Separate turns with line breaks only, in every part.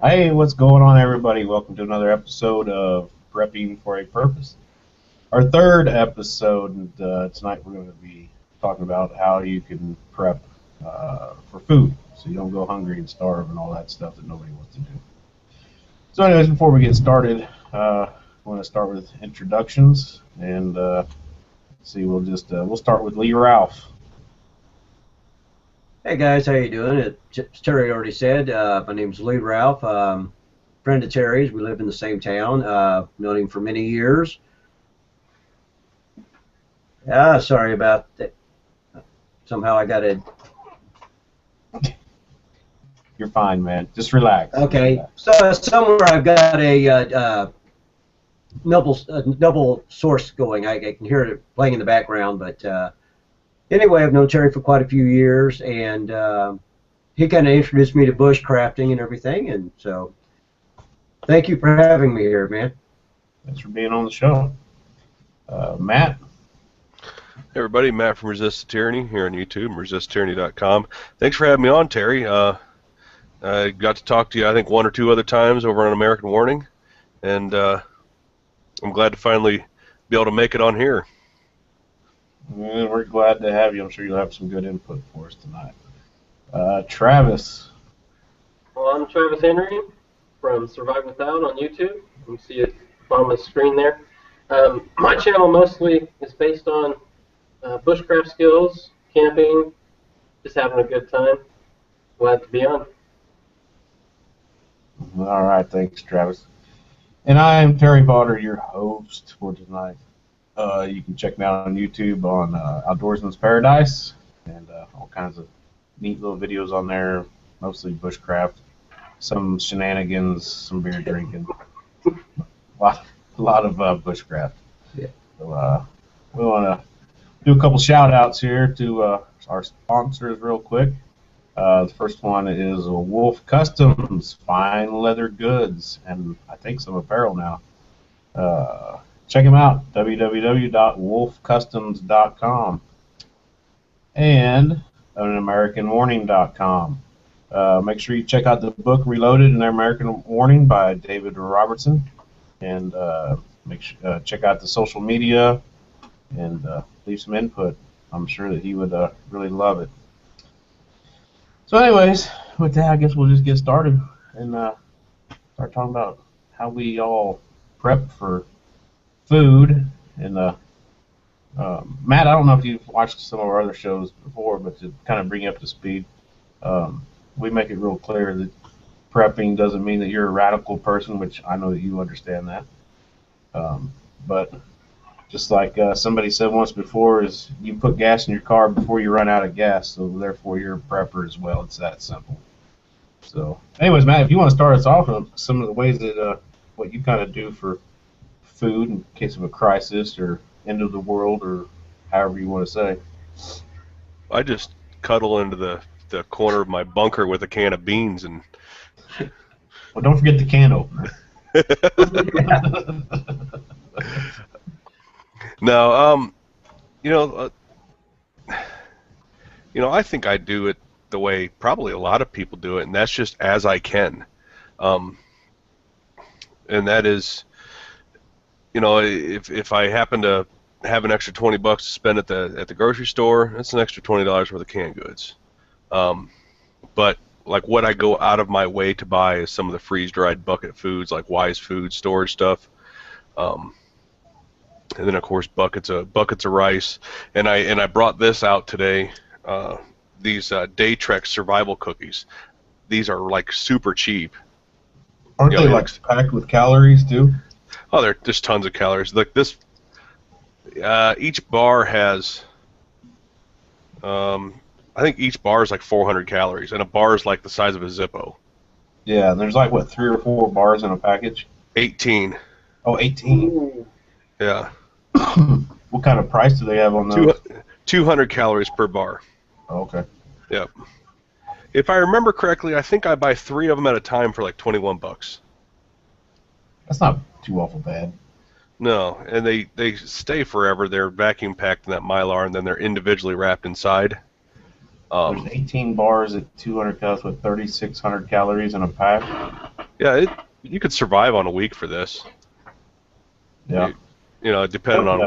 Hey, what's going on, everybody? Welcome to another episode of Prepping for a Purpose. Our third episode, and tonight we're going to be talking about how you can prep for food so you don't go hungry and starve and all that stuff that nobody wants to do. So, anyways, before we get started, I want to start with introductions, and see, we'll start with Lee Ralph.
Hey guys, how you doing? As Terry already said, my name's Lee Ralph. Friend of Terry's. We live in the same town. Known him for many years. Sorry about that. Somehow I got a.
You're fine, man. Just relax.
Okay, so somewhere I've got a double source going. I can hear it playing in the background, but anyway, I've known Terry for quite a few years, and he kind of introduced me to bushcrafting and everything, and so thank you for having me here, man.
Thanks for being on the show. Matt?
Hey everybody, Matt from Resist to Tyranny here on YouTube, resisttyranny.com. Thanks for having me on, Terry. I got to talk to you, I think, one or two other times over on American Warning, and I'm glad to finally be able to make it on here.
Well, we're glad to have you. I'm sure you'll have some good input for us tonight. Travis.
Well, I'm Travis Henry from Survive Without on YouTube. You can see it on the screen there. My channel mostly is based on bushcraft skills, camping, just having a good time. Glad to be on.
All right, thanks, Travis. And I am Terry Potter, your host for tonight. You can check me out on YouTube on Outdoorsman's Paradise, and all kinds of neat little videos on there, mostly bushcraft, some shenanigans, some beer drinking, a lot of bushcraft.
Yeah.
So we want to do a couple shout outs here to our sponsors real quick. The first one is Wolf Customs, fine leather goods, and I think some apparel now. Check them out, www.wolfcustoms.com, and AmericanWarning.com. Make sure you check out the book Reloaded, An American Warning by David Robertson, and check out the social media and leave some input. I'm sure that he would really love it. So anyways, with that, I guess we'll just get started and start talking about how we all prep for food. And Matt, I don't know if you've watched some of our other shows before, but to kind of bring you up to speed, we make it real clear that prepping doesn't mean that you're a radical person, which I know that you understand that. But just like somebody said once before, is you put gas in your car before you run out of gas, so therefore you're a prepper as well. It's that simple. So anyways, Matt, if you want to start us off with some of the ways that what you kind of do for food in case of a crisis or end of the world or however you want to say.
I just cuddle into the corner of my bunker with a can of beans and...
Well, don't forget the can opener.
No, I think I do it the way probably a lot of people do it, and that's just as I can. And that is, if I happen to have an extra $20 to spend at the grocery store, that's an extra $20 worth of canned goods. But like what I go out of my way to buy is some of the freeze-dried bucket foods, like Wise Foods storage stuff. And then of course buckets of rice, and I brought this out today. These Daytrek survival cookies. These are like super cheap.
Aren't they like packed with calories too?
Oh, they're just tons of calories. Like this, each bar has, I think each bar is like 400 calories, and a bar is like the size of a Zippo.
Yeah, and there's like what, 3 or 4 bars in a package?
18.
Oh, 18.
Ooh.
Yeah.
What kind of price do they have on those?
200 calories per bar.
Oh, okay.
Yep. If I remember correctly, I think I buy 3 of them at a time for like $21.
That's not too awful bad.
No, and they stay forever. They're vacuum packed in that Mylar, and then they're individually wrapped inside.
There's 18 bars at 200 calories with 3,600 calories in a pack.
Yeah, you could survive on a week for this.
Yeah.
You know, depending on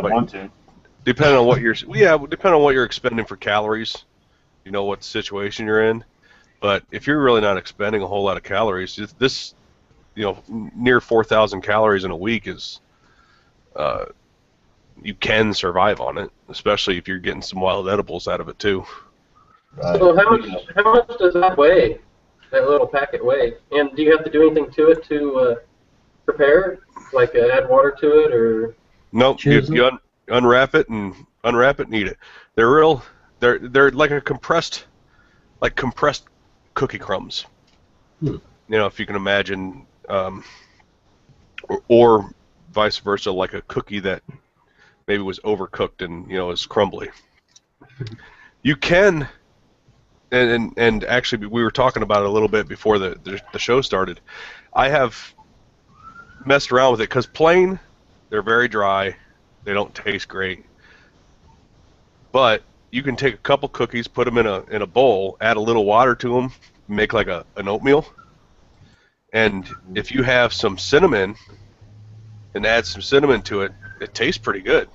depending
on what you're expending for calories. You know what situation you're in. But if you're really not expending a whole lot of calories, this, you know, near 4,000 calories in a week is, you can survive on it, especially if you're getting some wild edibles out of it too.
Right.
So how much does that weigh? That little packet weigh? And do you have to do anything to it to prepare it? Like add water to it, or?
Nope. You unwrap it and eat it. They're like compressed cookie crumbs. You know, if you can imagine, or vice versa, like a cookie that maybe was overcooked and, you know, is crumbly. You can, and actually we were talking about it a little bit before the show started. I have messed around with it because plain, they're very dry, they don't taste great. But you can take a couple cookies, put them in a bowl, add a little water to them, make like an oatmeal. And if you have some cinnamon and add some cinnamon to it, it tastes pretty good.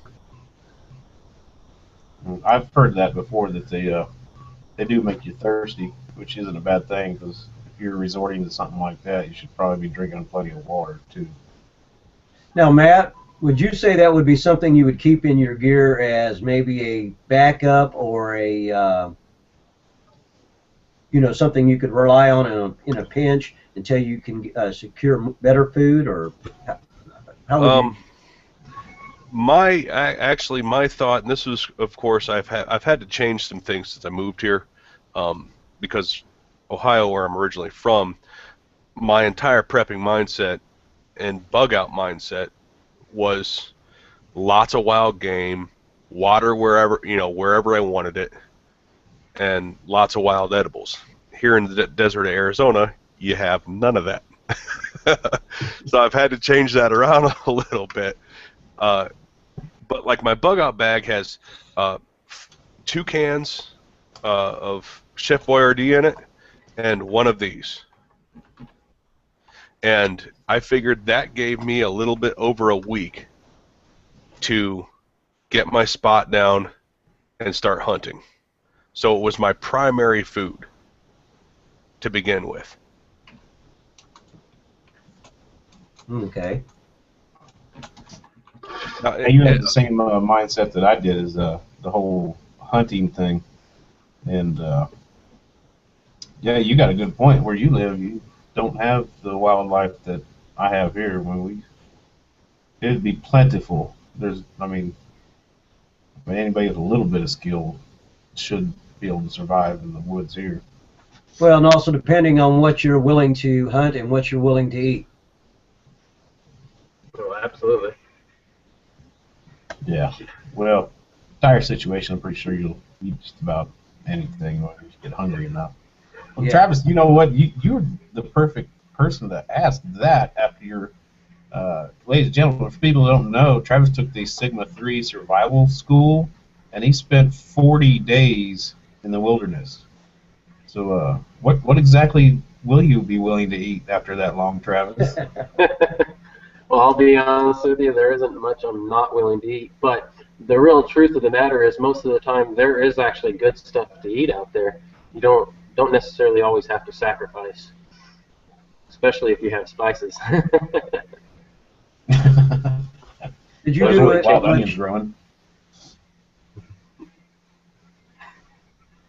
I've heard that before, that they do make you thirsty, which isn't a bad thing, because if you're resorting to something like that, you should probably be drinking plenty of water too.
Now, Matt, would you say that would be something you would keep in your gear as maybe a backup, or a you know, something you could rely on in a pinch until you can secure better food, or how would you?
My thought, and this was, of course, I've had to change some things since I moved here, because Ohio, where I'm originally from, my entire prepping mindset and bug out mindset was lots of wild game, water wherever I wanted it, and lots of wild edibles. Here in the desert of Arizona, you have none of that. So I've had to change that around a little bit. But like my bug out bag has 2 cans of Chef Boyardee in it and 1 of these. And I figured that gave me a little bit over a week to get my spot down and start hunting. So it was my primary food to begin with.
Okay.
And you had the same mindset that I did, as the whole hunting thing. And yeah, you got a good point. Where you live, you don't have the wildlife that I have here. It'd be plentiful. Anybody with a little bit of skill should be able to survive in the woods here.
Well, and also depending on what you're willing to hunt and what you're willing to eat.
Oh, absolutely.
Yeah. Well, dire situation, I'm pretty sure you'll eat just about anything when you get hungry enough. Well,
Yeah.
Travis, you know what? You're the perfect person to ask that after your, ladies and gentlemen, for people who don't know, Travis took the Sigma 3 survival school, and he spent 40 days in the wilderness. So what exactly will you be willing to eat after that long, Travis?
Well, I'll be honest with you, there isn't much I'm not willing to eat, but the real truth of the matter is most of the time there is actually good stuff to eat out there. You don't necessarily always have to sacrifice, especially if you have spices.
Did you
There's
do
really
it?
wild onions growing.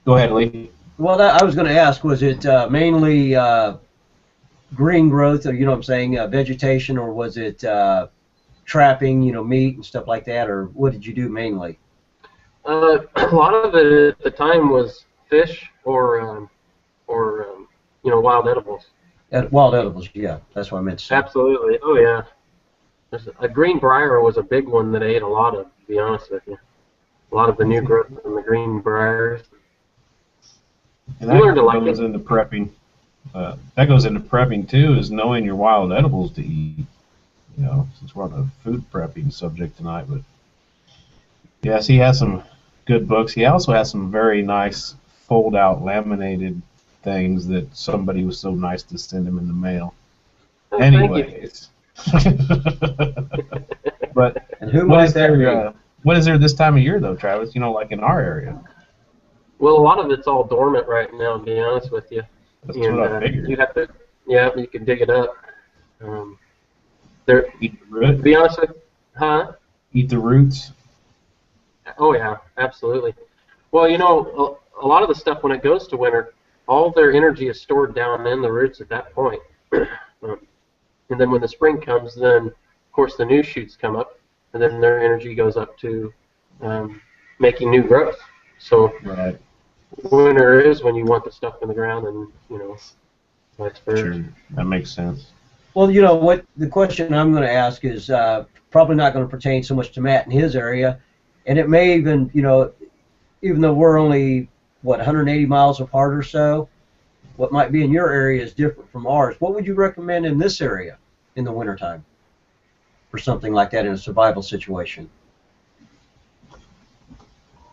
Go ahead, Lee.
Well, I was going to ask, was it mainly green growth, or, you know what I'm saying, vegetation, or was it trapping, you know, meat and stuff like that, or what did you do mainly?
A lot of it at the time was fish or you know, wild edibles.
Wild edibles, yeah, that's what I meant to say.
Absolutely. Oh yeah. A green briar was a big one that I ate a lot of, to be honest with you. A lot of the new growth in the green briars.
And
You learn to like
goes
it.
into prepping. That goes into prepping too, is knowing your wild edibles to eat. You know, since we're on a food prepping subject tonight, but yes, he has some good books. He also has some very nice fold-out laminated things that somebody was so nice to send him in the mail.
Thank you.
Anyways. But
And who
what
might
is
that be?
there? What is there this time of year though, Travis? You know, like in our area.
Well, a lot of it's all dormant right now, to be honest with you.
That's
And
what I figured.
you have to, yeah, you can dig it up. There,
Eat the
to
root.
be honest with, huh?
Eat the roots.
Oh yeah, absolutely. Well, you know, a lot of the stuff when it goes to winter, all their energy is stored down in the roots at that point. And then when the spring comes, then of course the new shoots come up, and then their energy goes up to making new growth. So
Right.
winter is when you want the stuff in the ground, and you know, vice versa.
Sure. That makes sense.
Well, you know what? The question I'm going to ask is probably not going to pertain so much to Matt in his area, and it may even, you know, even though we're only what 180 miles apart or so, what might be in your area is different from ours. What would you recommend in this area in the wintertime for something like that in a survival situation?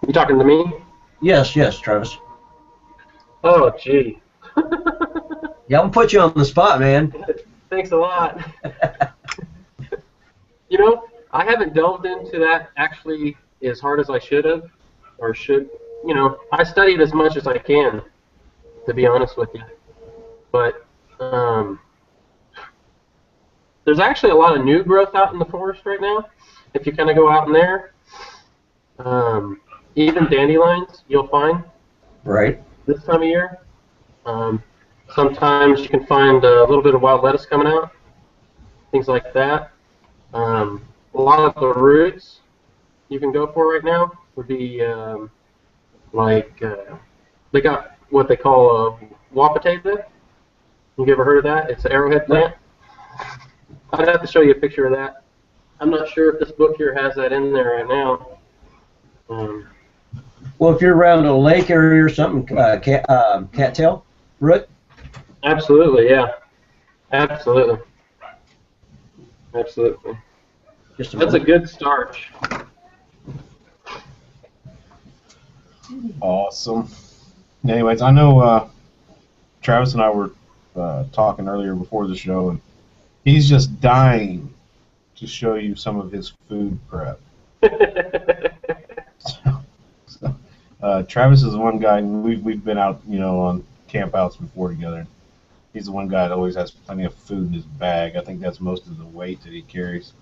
You talking to me?
Yes, Travis.
Oh, gee.
Yeah, I'm gonna put you on the spot, man.
Thanks a lot. You know, I haven't delved into that actually as hard as I should have, or should. You know, I studied as much as I can, to be honest with you. But there's actually a lot of new growth out in the forest right now. If you kind of go out in there, even dandelions you'll find
Right.
this time of year. Sometimes you can find a little bit of wild lettuce coming out, things like that. A lot of the roots you can go for right now would be they got what they call a wapateza. You ever heard of that? It's an arrowhead plant. I'd have to show you a picture of that. I'm not sure if this book here has that in there right now.
Well, if you're around a lake area or something, cattail root.
Absolutely, yeah. Absolutely. Absolutely.
Just a
That's a good starch.
Awesome. Anyways, I know Travis and I were talking earlier before the show, and he's just dying to show you some of his food prep. Travis is the one guy, and we've been out, you know, on campouts before together. He's the one guy that always has plenty of food in his bag. I think that's most of the weight that he carries.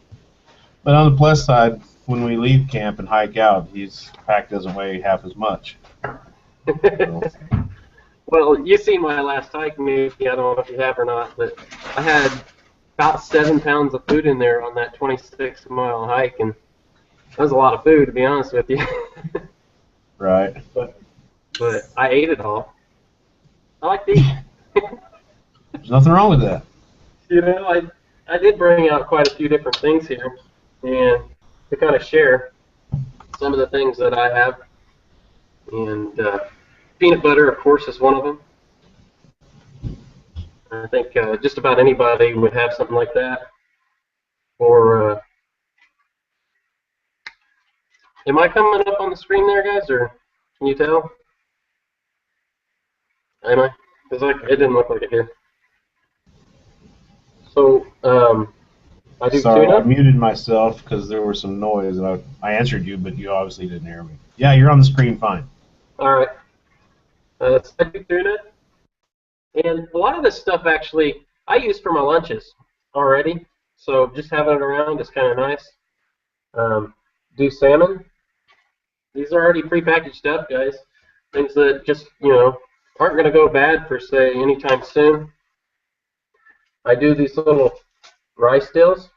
But on the plus side, when we leave camp and hike out, his pack doesn't weigh half as much. So,
Well, you've seen my last hike, maybe. I don't know if you have or not, but I had about 7 pounds of food in there on that 26-mile hike, and that was a lot of food, to be honest with you.
right.
But I ate it all. I like to eat.
There's nothing wrong with that.
You know, I did bring out quite a few different things here, and to kind of share some of the things that I have. And peanut butter, of course, is one of them. I think just about anybody would have something like that. Or am I coming up on the screen there, guys, or can you tell? Am I? Because it didn't look like it did. So I do
Sorry, I
tuna.
muted myself because there was some noise, and I answered you, but you obviously didn't hear me. Yeah, you're on the screen fine.
All right. So I do tuna. And a lot of this stuff, actually, I use for my lunches already. So just having it around is kind of nice. Do salmon. These are already prepackaged stuff, guys. Things that just, you know, aren't going to go bad, per se, anytime soon. I do these little rice dills.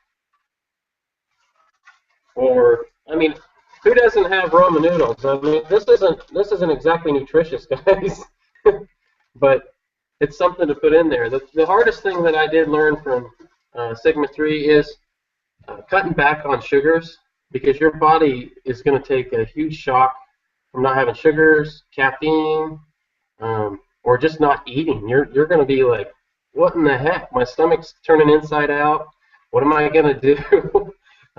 Or, I mean, who doesn't have ramen noodles? I mean, this isn't exactly nutritious, guys. But it's something to put in there. The hardest thing that I did learn from Sigma 3 is cutting back on sugars, because your body is going to take a huge shock from not having sugars, caffeine, or just not eating. You're going to be like, what in the heck? My stomach's turning inside out. What am I going to do?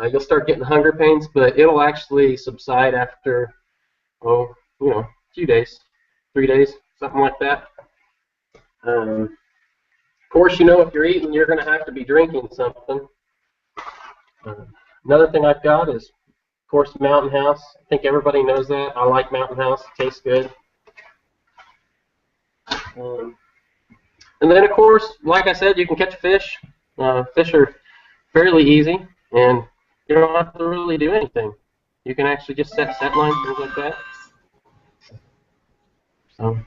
You'll start getting hunger pains, but it'll actually subside after, a few days, 3 days, something like that. Of course, you know, if you're eating, you're going to have to be drinking something. Another thing I've got is, of course, Mountain House. I think everybody knows that. I like Mountain House. It tastes good. And then, of course, like I said, you can catch fish. Fish are fairly easy, and you don't have to really do anything. You can actually just set lines, things like that. So.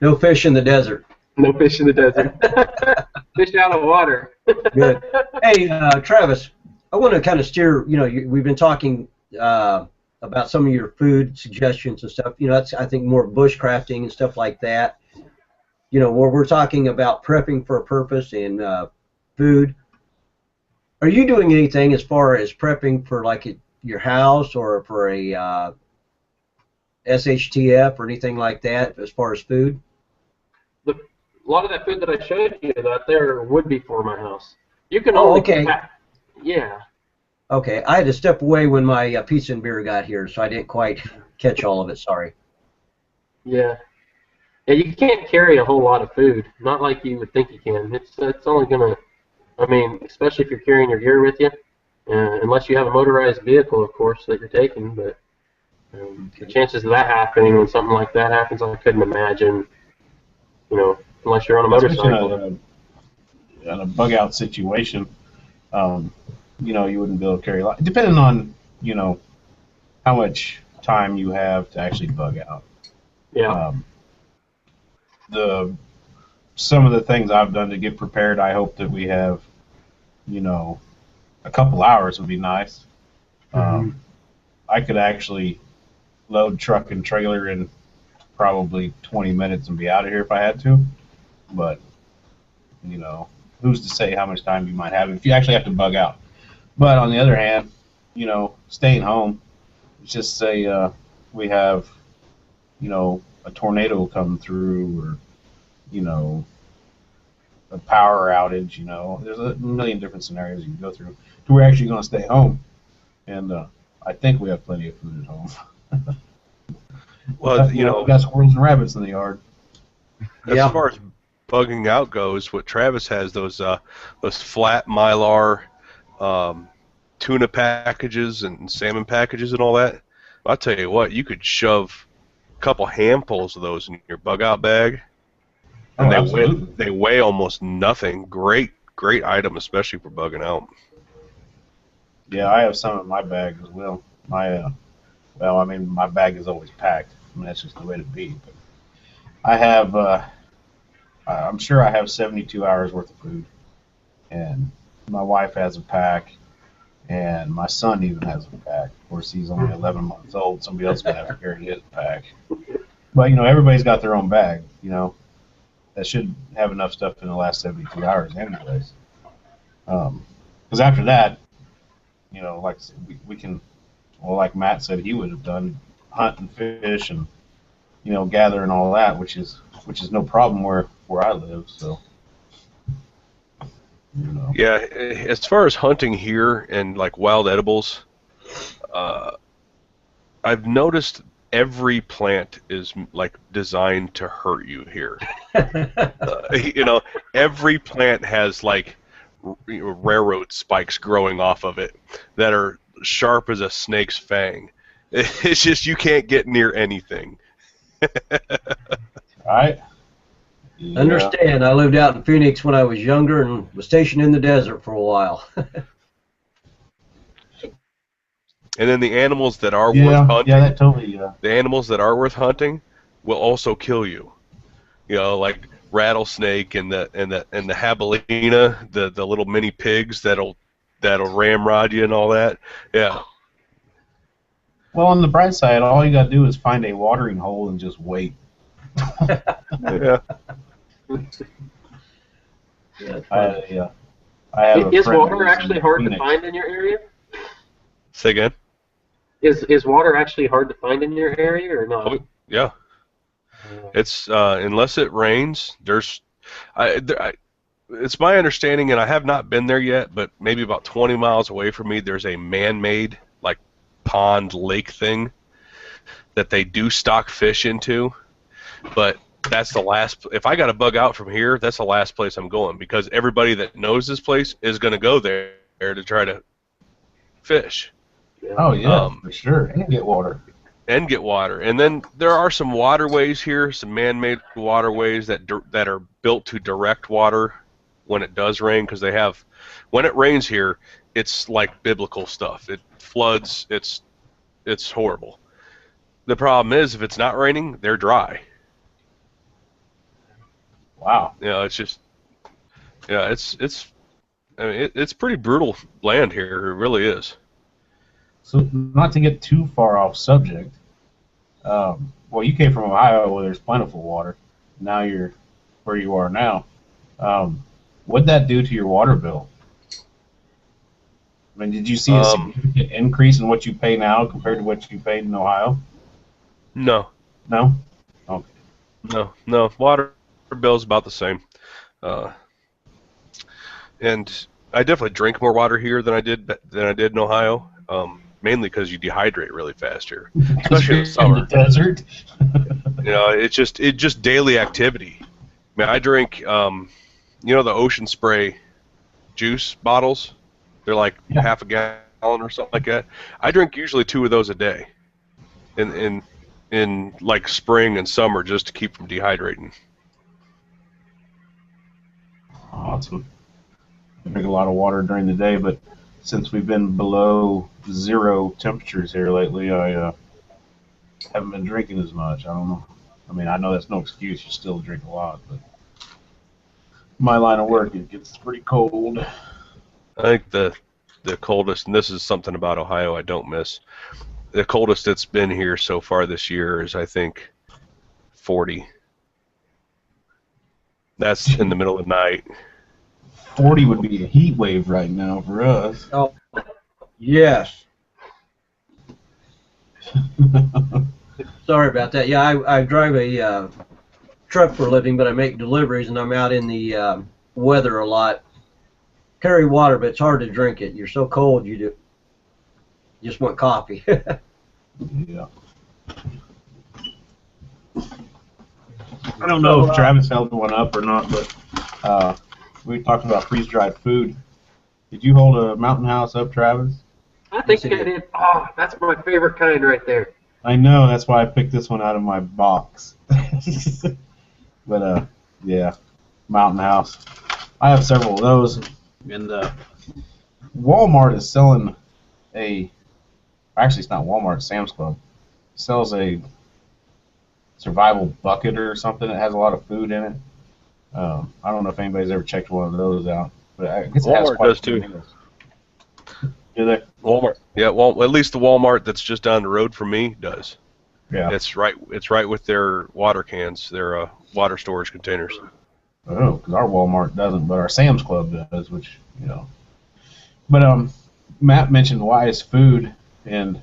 No fish in the desert.
No fish in the desert. Fish out of water.
Good. Hey, Travis, I want to kind of steer. You know, we've been talking about some of your food suggestions and stuff. You know, that's, I think, more bushcrafting and stuff like that. You know, where we're talking about prepping for a purpose and food. Are you doing anything as far as prepping for like your house or for a SHTF or anything like that as far as food?
A lot of that food that I showed you out there would be for my house. You can only yeah.
Okay, I had to step away when my pizza and beer got here, so I didn't quite catch all of it. Sorry.
Yeah. Yeah, you can't carry a whole lot of food. Not like you would think you can. It's only gonna. I mean, especially if you're carrying your gear with you, unless you have a motorized vehicle, of course, that you're taking. But the chances of that happening when something like that happens, I couldn't imagine. You know, unless you're on a motorcycle.
In a bug out situation, you know, you wouldn't be able to carry a lot, depending on, you know, how much time you have to actually bug out.
Yeah.
Some of the things I've done to get prepared, I hope that we have, you know, a couple hours would be nice. I could actually load truck and trailer in probably 20 minutes and be out of here if I had to. But, you know, who's to say how much time you might have if you actually have to bug out. But on the other hand, you know, staying home, let's just say we have, you know, a tornado come through or, you know, a power outage, you know. There's a million different scenarios you can go through. We're actually going to stay home. And I think we have plenty of food at home.
Well, you know,
we've got squirrels and rabbits in the yard.
As far as bugging out goes, what Travis has, those flat Mylar tuna packages and salmon packages and all that. I'll tell you what, you could shove a couple handfuls of those in your bug out bag, and they weigh almost nothing. Great item, especially for bugging out.
Yeah, I have some in my bag as well. Well, I mean, my bag is always packed. I mean, that's just the way to be. But I have, I'm sure I have 72 hours worth of food, and my wife has a pack, and my son even has a pack. Of course, he's only 11 months old. Somebody else is going to have to carry his pack. But, you know, everybody's got their own bag, you know. That should have enough stuff in the last 72 hours anyways. Because after that, you know, like we can, well, like Matt said he would have done, hunt and fish and, you know, gather and all that, which is no problem where I live. So, you know.
Yeah, as far as hunting here and like wild edibles, I've noticed every plant is like designed to hurt you here. You know, every plant has like railroad spikes growing off of it that are sharp as a snake's fang. It's just you can't get near anything.
Right. Yeah.
Understand. I lived out in Phoenix when I was younger and was stationed in the desert for a while.
And then the animals that are worth hunting,
that totally.
The animals that are worth hunting will also kill you. You know, like rattlesnake and the javelina, the little mini pigs that'll ramrod you and all that. Yeah.
Well, on the bright side, all you got to do is find a watering hole and just wait.
Yeah.
I have
Is water actually hard to find in your area?
Say again?
Is water actually hard to find in your area or not?
Oh, yeah. It's unless it rains, it's my understanding, and I have not been there yet, but maybe about 20 miles away from me, there's a man-made like pond lake thing that they do stock fish into, but that's the last. If I got to bug out from here, that's the last place I'm going, because everybody that knows this place is going to go there to try to fish.
Oh yeah, for sure, and get water.
And get water. And then there are some waterways here, some man-made waterways that are built to direct water when it does rain, because they have, when it rains here, it's like biblical stuff. It floods. It's horrible. The problem is, if it's not raining, they're dry.
Wow.
You know, it's just, yeah, I mean, it's pretty brutal land here. It really is.
So, not to get too far off subject, well, you came from Ohio where there's plentiful water. Now you're where you are now. What'd that do to your water bill? I mean, did you see a significant increase in what you pay now compared to what you paid in Ohio?
No.
No? Okay.
No. Water bill's about the same. And I definitely drink more water here than I did in Ohio. Mainly because you dehydrate really fast here, especially in the summer.
In the desert.
You know, it's just daily activity. I mean, I drink, you know, the Ocean Spray juice bottles. They're like half a gallon or something like that. I drink usually 2 of those a day, in like spring and summer, just to keep from dehydrating.
Awesome. I drink a lot of water during the day, but since we've been below 0 temperatures here lately, I haven't been drinking as much. I don't know. I mean, I know that's no excuse. You still drink a lot, but my line of work, it gets pretty cold.
I think the coldest, and this is something about Ohio I don't miss, the coldest it's been here so far this year is, I think, 40. That's in the middle of the night.
40 would be a heat wave right now for us.
Oh, yes. Sorry about that. Yeah, I drive a truck for a living, but I make deliveries, and I'm out in the weather a lot. Carry water, but it's hard to drink it. You're so cold, you just want coffee.
Yeah. I don't know if Travis held one up or not, but we were talking about freeze-dried food. Did you hold a Mountain House up, Travis?
I think I did. Oh, that's my favorite kind right there.
I know. That's why I picked this one out of my box. But, yeah, Mountain House. I have several of those. And Walmart is selling actually, it's not Walmart, it's Sam's Club. It sells a survival bucket or something that has a lot of food in it. I don't know if anybody's ever checked one of those out, but I guess it has
Walmart
quite
does
a few
too.
meals. Do they?
Walmart, yeah. Well, at least the Walmart that's just down the road from me does.
Yeah.
It's right with their water cans, their water storage containers.
Oh, because our Walmart doesn't, but our Sam's Club does, which, you know. But Matt mentioned Wise Food, and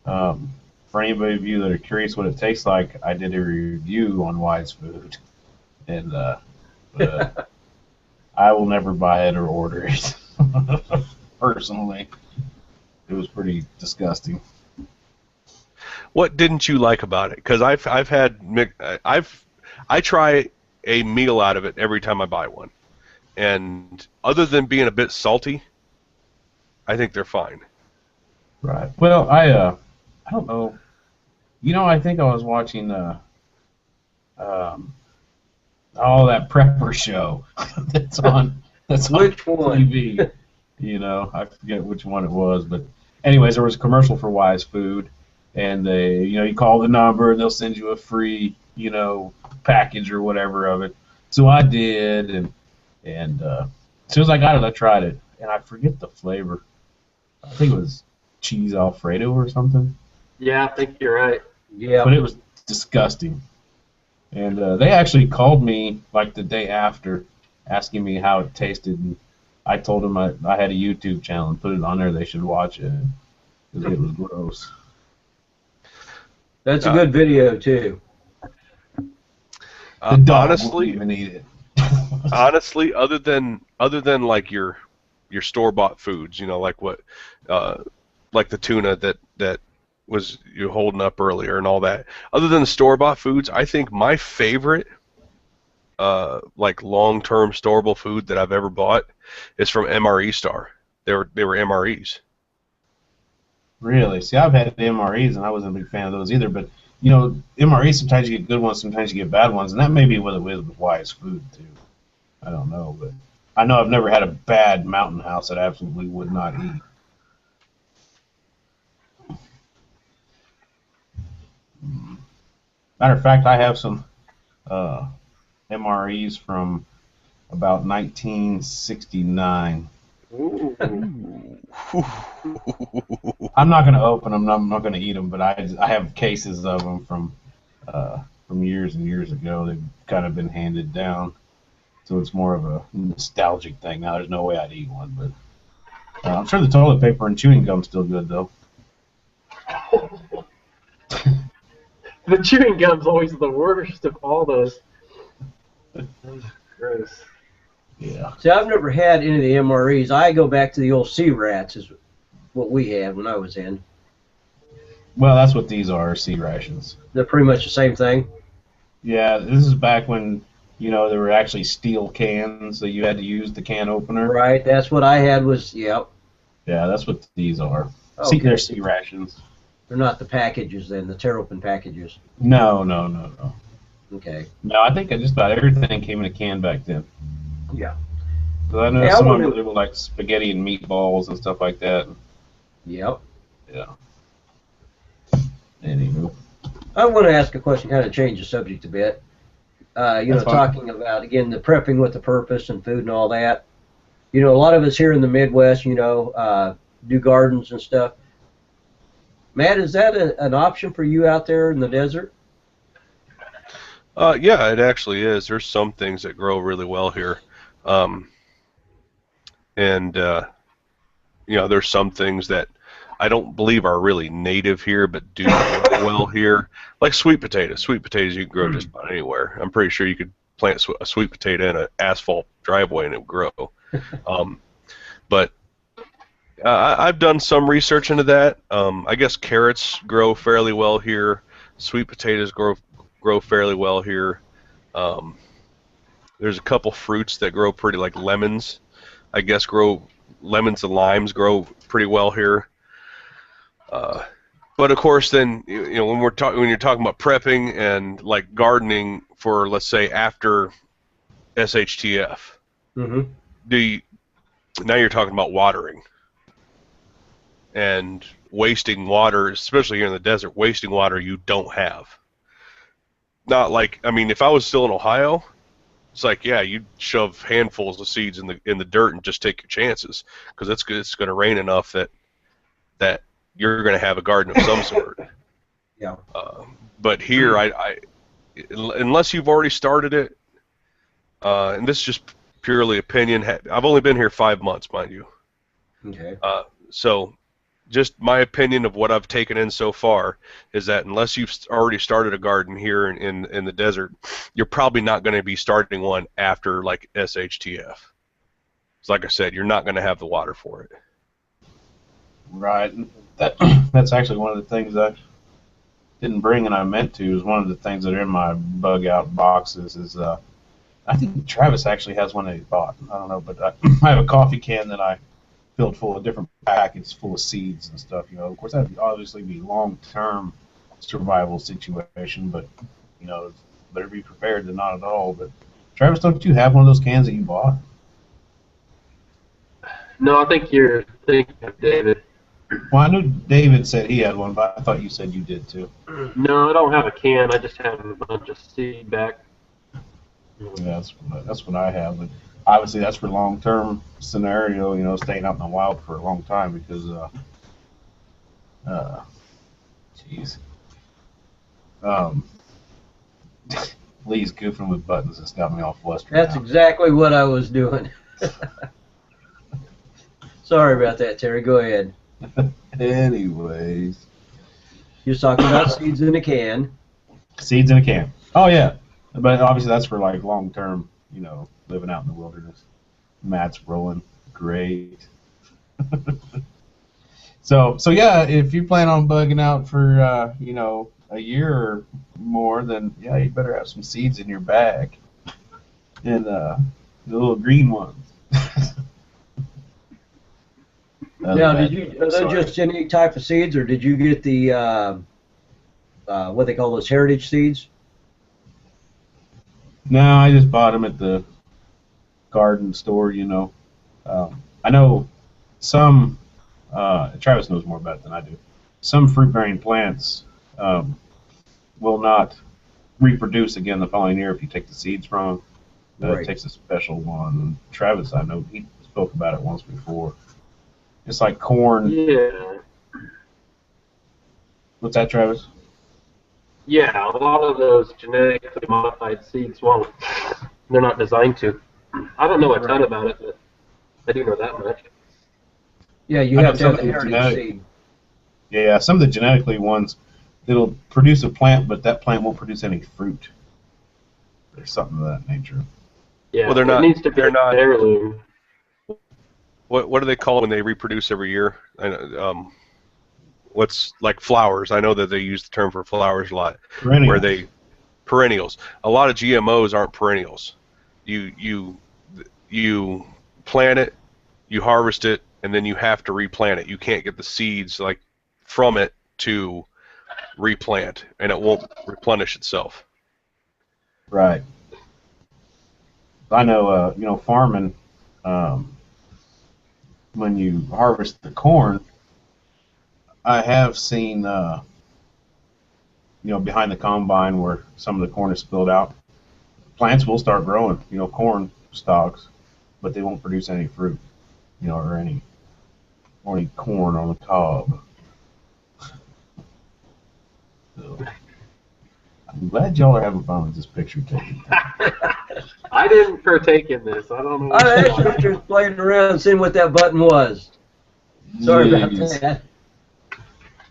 for anybody of you that are curious what it tastes like, I did a review on Wise Food, and I will never buy it or order it. Personally, it was pretty disgusting.
What didn't you like about it? Because I try a meal out of it every time I buy one, and other than being a bit salty, I think they're fine.
Right. Well, I don't know. You know, I think I was watching that prepper show that's on
Which one?
TV. You know, I forget which one it was, but anyways, there was a commercial for Wise Food, and you call the number and they'll send you a free, package or whatever of it. So I did, and as soon as I got it, I tried it, and I forget the flavor. I think it was cheese Alfredo or something.
Yeah, I think you're right.
Yeah.
But it was disgusting. And they actually called me like the day after, asking me how it tasted. And I told them I had a YouTube channel and put it on there. They should watch it because it was gross.
That's a good video too.
The dog
Honestly,
won't even eat it.
honestly, other than like your store bought foods, like what, like the tuna that was you holding up earlier and all that. Other than the store-bought foods, I think my favorite like long-term storable food that I've ever bought is from MRE Star. They were MREs.
Really? See, I've had MREs, and I wasn't a big fan of those either. But you know, MREs sometimes you get good ones, sometimes you get bad ones, and that may be what it is with Wise Food too. I don't know, but I know I've never had a bad Mountain House that I absolutely would not eat. Matter of fact, I have some MREs from about 1969.
Ooh.
I'm not going to open them. I'm not going to eat them, but I have cases of them from years and years ago. They've kind of been handed down, so it's more of a nostalgic thing. Now, there's no way I'd eat one, but I'm sure the toilet paper and chewing gum's still good though.
The chewing gum's always the worst of all those. Gross.
Yeah.
See, I've never had any of the MREs. I go back to the old Sea Rats, is what we had when I was in.
Well, that's what these are, sea rations.
They're pretty much the same thing.
Yeah, this is back when, you know, there were actually steel cans, so you had to use the can opener.
Right, that's what I had was, yep.
Yeah, that's what these are.
Okay.
See, they're sea rations.
They're not the packages then, the tear-open packages.
No.
Okay.
No, I think just about everything came in a can back then.
Yeah.
Because I know
Hey,
some of them were like spaghetti and meatballs and stuff like that.
Yep.
Yeah. Anywho.
I want to ask a question, kind of change the subject a bit.
That's fine.
Talking about, again, the prepping with the purpose and food and all that. You know, a lot of us here in the Midwest, do gardens and stuff. Matt, is that an option for you out there in the desert?
Yeah, it actually is. There's some things that grow really well here. There's some things that I don't believe are really native here, but do grow well here. Like sweet potatoes. Sweet potatoes you can grow just about anywhere. I'm pretty sure you could plant a sweet potato in an asphalt driveway and it would grow. But I've done some research into that. I guess carrots grow fairly well here. Sweet potatoes grow fairly well here. There's a couple fruits that grow pretty, like lemons. I guess lemons and limes grow pretty well here. But of course, then when you're talking about prepping and like gardening for, let's say, after SHTF,
Mm-hmm.
Now you're talking about watering and wasting water, especially here in the desert, wasting water you don't have. Not like, I mean, if I was still in Ohio, it's like, yeah, you'd shove handfuls of seeds in the dirt and just take your chances, because it's going to rain enough that you're going to have a garden of some sort.
Yeah.
But here, unless you've already started it, and this is just purely opinion. I've only been here 5 months, mind you.
Okay.
So just my opinion of what I've taken in so far is that unless you've already started a garden here in the desert, you're probably not going to be starting one after like SHTF. So like I said, you're not going to have the water for it.
Right. That's actually one of the things I didn't bring and I meant to. Is one of the things that are in my bug out boxes is I think Travis actually has one that he bought. I don't know, but I have a coffee can that I filled full of different packets full of seeds and stuff. Of course, that'd obviously be long-term survival situation, but better be prepared than not at all. But Travis, don't you have one of those cans that you bought?
No, I think you're thinking of David.
Well, I knew David said he had one, but I thought you said you did too.
No, I don't have a can. I just have a bunch of seed back.
Yeah, that's what I have. But obviously, that's for long-term scenario. Staying out in the wild for a long time because, jeez. Lee's goofing with buttons. It's got me all flustered.
That's
now.
exactly what I was doing. Sorry about that, Terry. Go ahead.
Anyways.
You're talking about seeds in a can.
Seeds in a can. Oh, yeah. But obviously that's for like long-term, living out in the wilderness. Matt's rolling. Great. So yeah, if you plan on bugging out for a year or more, then yeah, you better have some seeds in your bag, and the little green ones.
Now, are they
Sorry.
just any type of seeds, or did you get the what they call those heritage seeds?
No, I just bought them at the garden store. I know some. Travis knows more about it than I do. Some fruit-bearing plants um, will not reproduce again the following year if you take the seeds from them. It
Right.
takes a special one. Travis, I know he spoke about it once before. It's like corn.
Yeah.
What's that, Travis?
Yeah, a lot of those genetically modified seeds won't. They're not designed to. I don't know a ton about it, but I do know that much.
Yeah, you
I know
have to
some
have
of
the
the
heritage
genetic.
seed.
Yeah, some of the genetically ones, it'll produce a plant, but that plant won't produce any fruit or something of that nature.
Yeah,
Well, they're
it
not.
needs to be
They're
an
not.
heirloom.
What do they call it when they reproduce every year? What's like flowers? I know that they use the term for flowers a lot. Where
Perennials.
they perennials. A lot of GMOs aren't perennials. You plant it, you harvest it, and then you have to replant it. You can't get the seeds like from it to replant, and it won't replenish itself.
Right. I know, farming, when you harvest the corn, I have seen, behind the combine where some of the corn is spilled out, plants will start growing, corn stalks, but they won't produce any fruit, or any corn on the cob. So, I'm glad y'all are having fun with this picture taking.
I didn't partake in this. I don't know what
I
you're
actually was
talking
just playing around seeing what that button was. Sorry about
Jeez.
that. I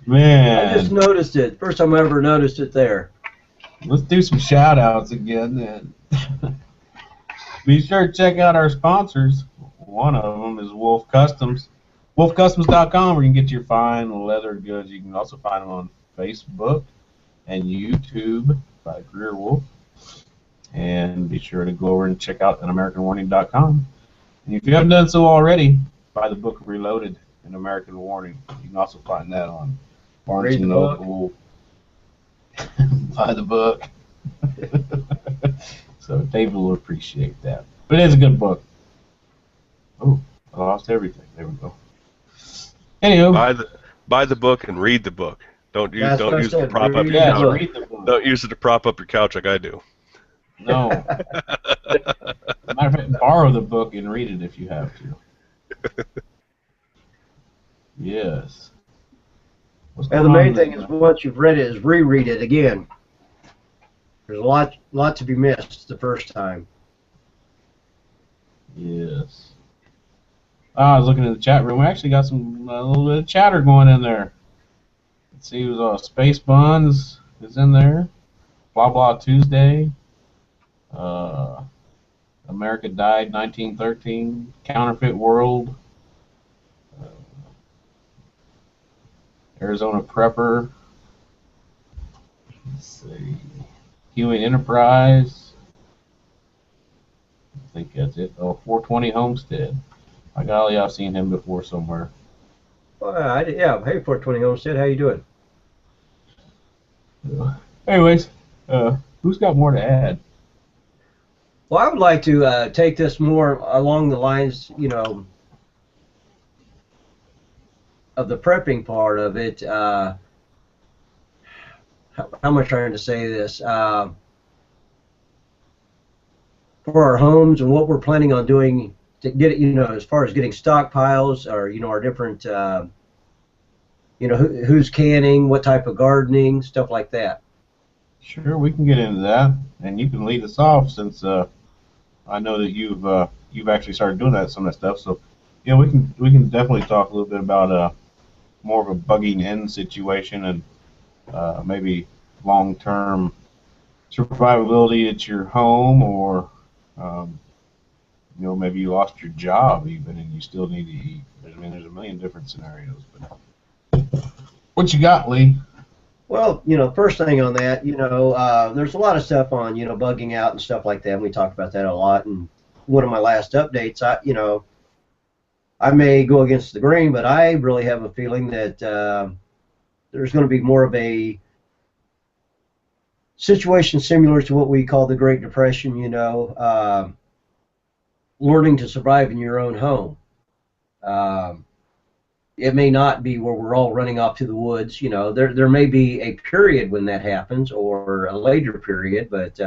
Man,
just noticed it. First time I ever noticed it there.
let's do some shout outs again then. Be sure to check out our sponsors. One of them is Wolf Customs. WolfCustoms.com, where you can get your fine leather goods. You can also find them on Facebook and YouTube by Greer Wolf. And be sure to go over and check out AmericanWarning.com. And if you haven't done so already, buy the book Reloaded, An American Warning. You can also find that on Barnes
Read
and
the book.
Noble. Buy the book. So David will appreciate that. But it is a good book. Oh, I lost everything. There we go. Anywho.
Buy the book and read the book. Don't use
That's what I
it to
said,
prop up
read
your
the
couch.
book.
Read the book.
Don't use it to prop up your couch like I do.
No. Matter of fact, borrow the book and read it if you have to. Yes. What's
And the
going
main
on
thing
there?
is once you've read it is reread it again. There's a lot to be missed the first time.
Yes. I was looking at the chat room. We actually got some a little bit of chatter going in there. Let's see, it was Space Buns is in there. Blah Blah Tuesday. America Died 1913. Counterfeit World. Arizona Prepper. Let's see. Hewing Enterprise. I think that's it. Oh, 420 Homestead. By golly, I've seen him before somewhere.
Well, yeah, hey 420 Homestead, how you doing?
Anyways, who's got more to add?
Well, I would like to take this more along the lines, of the prepping part of it. How am I trying to say this? For our homes and what we're planning on doing to get it, as far as getting stockpiles or, our different, who's canning, what type of gardening, stuff like that.
Sure, we can get into that, and you can lead us off since I know that you've actually started doing some of that stuff. So, yeah, we can definitely talk a little bit about more of a bugging in situation and maybe long-term survivability at your home, or maybe you lost your job even and you still need to eat. I mean, there's a million different scenarios. But What you got, Lee?
Well, first thing on that, there's a lot of stuff on, bugging out and stuff like that. And we talked about that a lot. And one of my last updates, I may go against the grain, but I really have a feeling that there's going to be more of a situation similar to what we call the Great Depression, learning to survive in your own home. It may not be where we're all running off to the woods. There may be a period when that happens, or a later period, but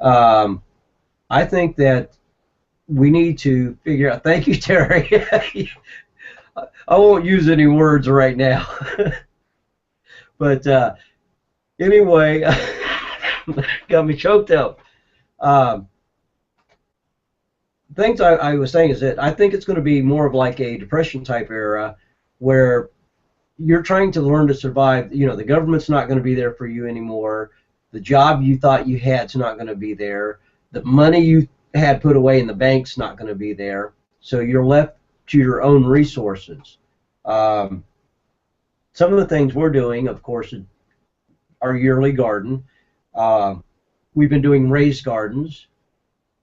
I think that we need to figure out. Thank you, Terry. I won't use any words right now. But anyway, got me choked up. Things I was saying is that I think it's going to be more of like a depression type era where you're trying to learn to survive. The government's not going to be there for you anymore. The job you thought you had's not going to be there. The money you had put away in the bank's not going to be there. So you're left to your own resources. Some of the things we're doing, of course, our yearly garden. We've been doing raised gardens.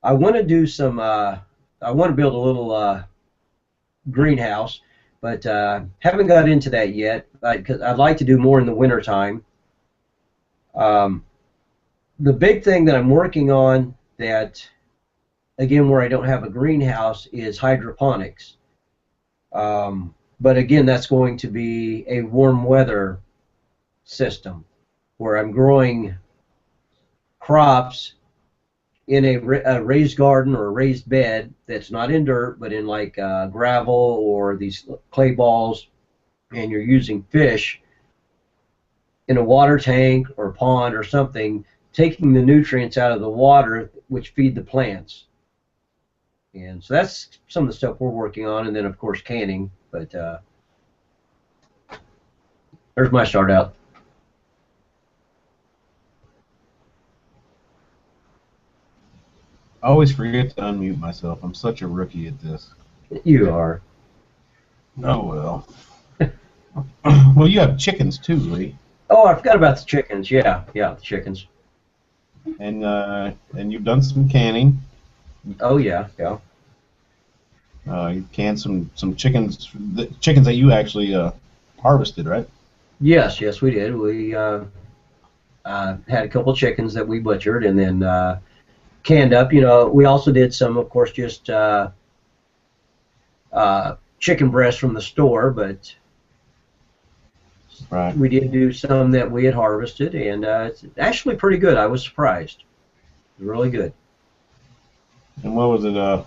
I want to do some. I want to build a little greenhouse, but haven't got into that yet. Because I'd like to do more in the wintertime. The big thing that I'm working on, that again, where I don't have a greenhouse, is hydroponics. But again, that's going to be a warm weather system where I'm growing crops in a raised garden or a raised bed that's not in dirt, but in like gravel or these clay balls, and you're using fish in a water tank or pond or something, taking the nutrients out of the water which feed the plants. And so that's some of the stuff we're working on, and then of course canning. But there's my start out.
I always forget to unmute myself. I'm such a rookie at this.
You are.
Oh, well. Well, you have chickens too, Lee.
Oh, I forgot about the chickens. Yeah, the chickens.
And you've done some canning.
Oh, yeah.
You canned some chickens, the chickens that you actually harvested, right?
Yes, we did. We had a couple chickens that we butchered and then canned up. We also did some, of course, just chicken breast from the store, but
right.
We did do some that we had harvested, and it's actually pretty good. I was surprised. It was really good.
And what was it,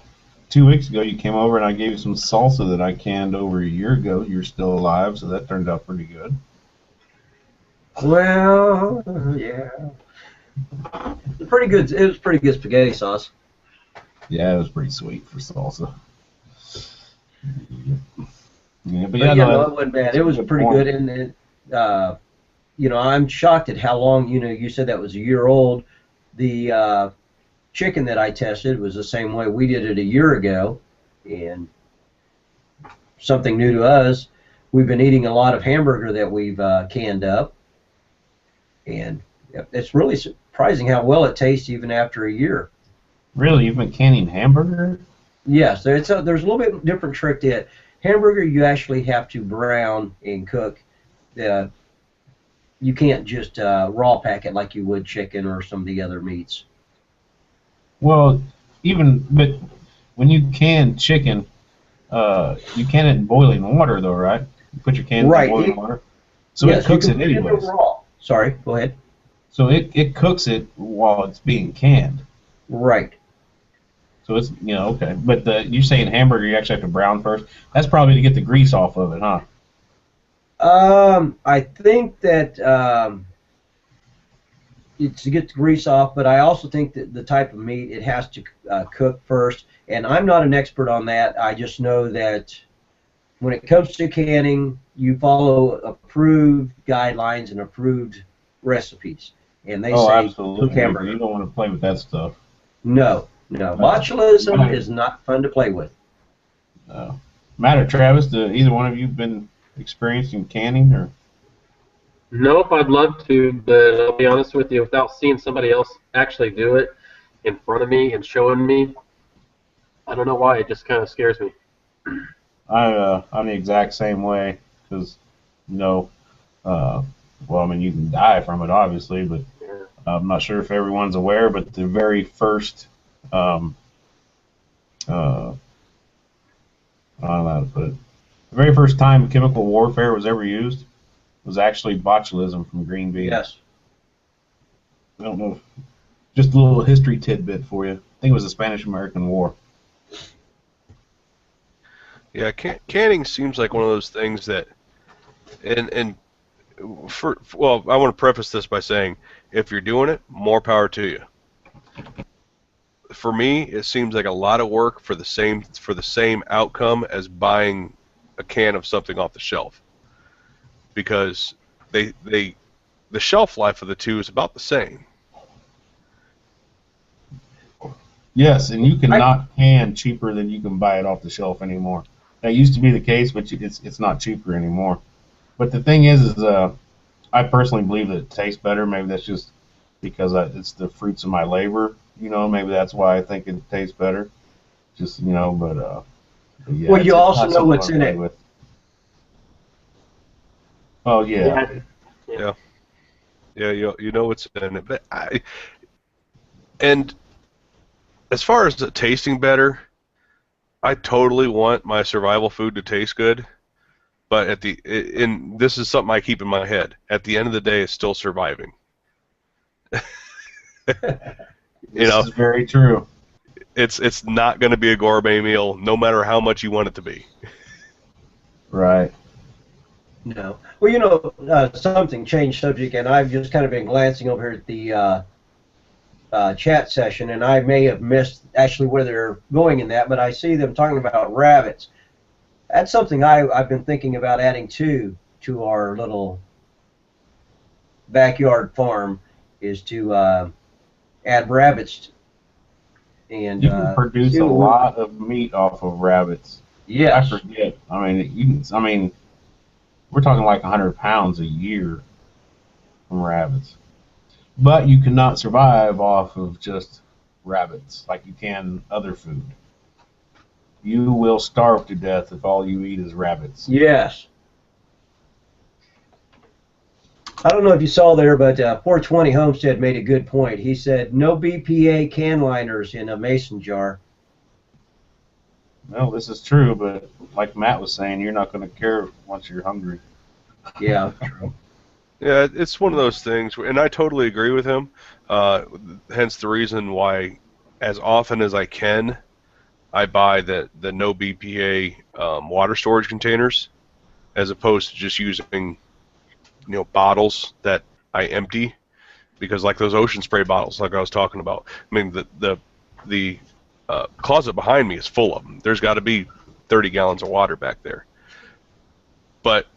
2 weeks ago you came over and I gave you some salsa that I canned over a year ago. You're still alive, so that turned out pretty good.
Well, yeah. Pretty good. It was pretty good spaghetti sauce.
Yeah, it was pretty sweet for salsa. Yeah, but
no, it wasn't bad. It was pretty good, and I'm shocked at how long. You said that was a year old. The chicken that I tested was the same way. We did it a year ago, and something new to us. We've been eating a lot of hamburger that we've canned up, and it's really surprising how well it tastes even after a year.
Really? You've been canning hamburger?
Yes, there's a little bit different trick to it. Hamburger, you actually have to brown and cook. You can't just raw pack it like you would chicken or some of the other meats.
Well, but when you can chicken, you can it in boiling water, though, right? You put your can in boiling water. So
yes,
it cooks it anyways.
Raw. Sorry, go ahead.
So it cooks it while it's being canned.
Right.
So it's, okay. But you're saying hamburger, you actually have to brown first. That's probably to get the grease off of it, huh?
I think that it's to get the grease off, but I also think that the type of meat, it has to cook first. And I'm not an expert on that. I just know that when it comes to canning, you follow approved guidelines and approved recipes. And they say
absolutely.
Cook hamburger.
You don't want to play with that stuff.
No. Botulism is not fun to play with.
Matt or Travis, either one of you been experience in canning, or?
Nope, I'd love to, but I'll be honest with you, without seeing somebody else actually do it in front of me and showing me, I don't know why, it just kind of scares me.
I'm the exact same way because, you know, well, I mean, you can die from it, obviously, but
Yeah.
I'm not sure if everyone's aware, but the very first, I don't know how to put it, the very first time chemical warfare was ever used was actually botulism from green beans.
Yes.
I don't know. Just a little history tidbit for you. I think it was the Spanish-American War.
Yeah, canning seems like one of those things that, and well, I want to preface this by saying, if you're doing it, more power to you. For me, it seems like a lot of work for the same outcome as buying a can of something off the shelf, because the shelf life of the two is about the same.
Yes, and you cannot can cheaper than you can buy it off the shelf anymore. That used to be the case, but it's not cheaper anymore. But the thing is I personally believe that it tastes better. Maybe that's just because it's the fruits of my labor. You know, maybe that's why I think it tastes better. Just, you know, but yeah.
Well, you
it's
also
not
know
something
what's
I'm
in
good
it.
with. Oh yeah.
Yeah, you know what's in it, but and as far as it tasting better, I totally want my survival food to taste good. But this is something I keep in my head. At the end of the day, it's still surviving.
This is very true.
It's not going to be a gourmet meal, no matter how much you want it to be.
Right.
No. Well, you know, something changed subject, and I've just kind of been glancing over here at the chat session, and I may have missed actually where they're going in that, but I see them talking about rabbits. That's something I've been thinking about adding to our little backyard farm, is to add rabbits. And
You can produce a lot of meat off of rabbits.
Yes.
I forget. I mean, we're talking like 100 pounds a year from rabbits. But you cannot survive off of just rabbits like you can other food. You will starve to death if all you eat is rabbits.
Yes. I don't know if you saw there, but 420 Homestead made a good point. He said, no BPA can liners in a mason jar.
Well, this is true, but like Matt was saying, you're not going to care once you're hungry.
Yeah, true.
Yeah, it's one of those things, and I totally agree with him. Hence the reason why, as often as I can, I buy the no BPA water storage containers, as opposed to just using, bottles that I empty, because like those ocean spray bottles, like I was talking about. I mean, the closet behind me is full of them. There's got to be 30 gallons of water back there. But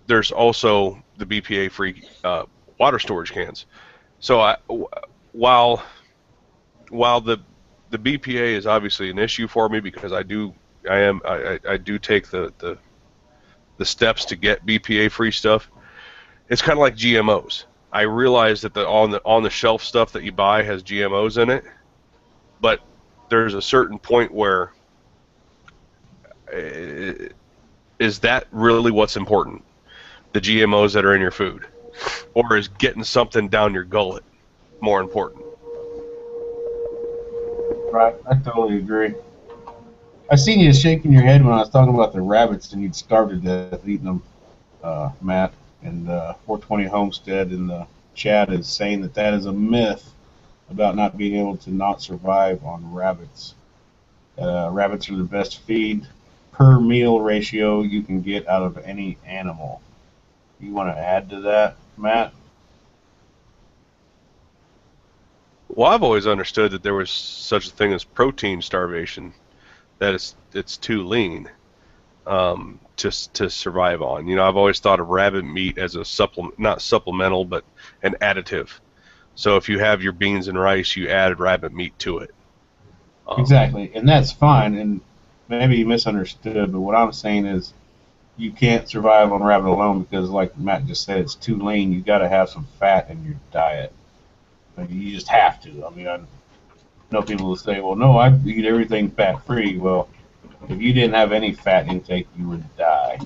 there's also the BPA-free water storage cans. So while the BPA is obviously an issue for me, because I do take the steps to get BPA-free stuff, it's kind of like GMOs. I realize that the on the shelf stuff that you buy has GMOs in it, but there's a certain point where is that really what's important? The GMOs that are in your food, or is getting something down your gullet more important?
Right, I totally agree. I seen you shaking your head when I was talking about the rabbits, and you'd starve to death eating them, Matt. And 420 Homestead in the chat is saying that is a myth about not being able to not survive on rabbits. Rabbits are the best feed per meal ratio you can get out of any animal. You want to add to that, Matt?
Well, I've always understood that there was such a thing as protein starvation, that it's too lean to survive on. I've always thought of rabbit meat as a supplement, not supplemental, but an additive. So if you have your beans and rice, you add rabbit meat to it.
Exactly, and that's fine. And maybe you misunderstood, but what I'm saying is you can't survive on rabbit alone because, like Matt just said, it's too lean. You got to have some fat in your diet. Like, you just have to. I mean, I know people will say, "Well, no, I eat everything fat free." Well, if you didn't have any fat intake, you would die.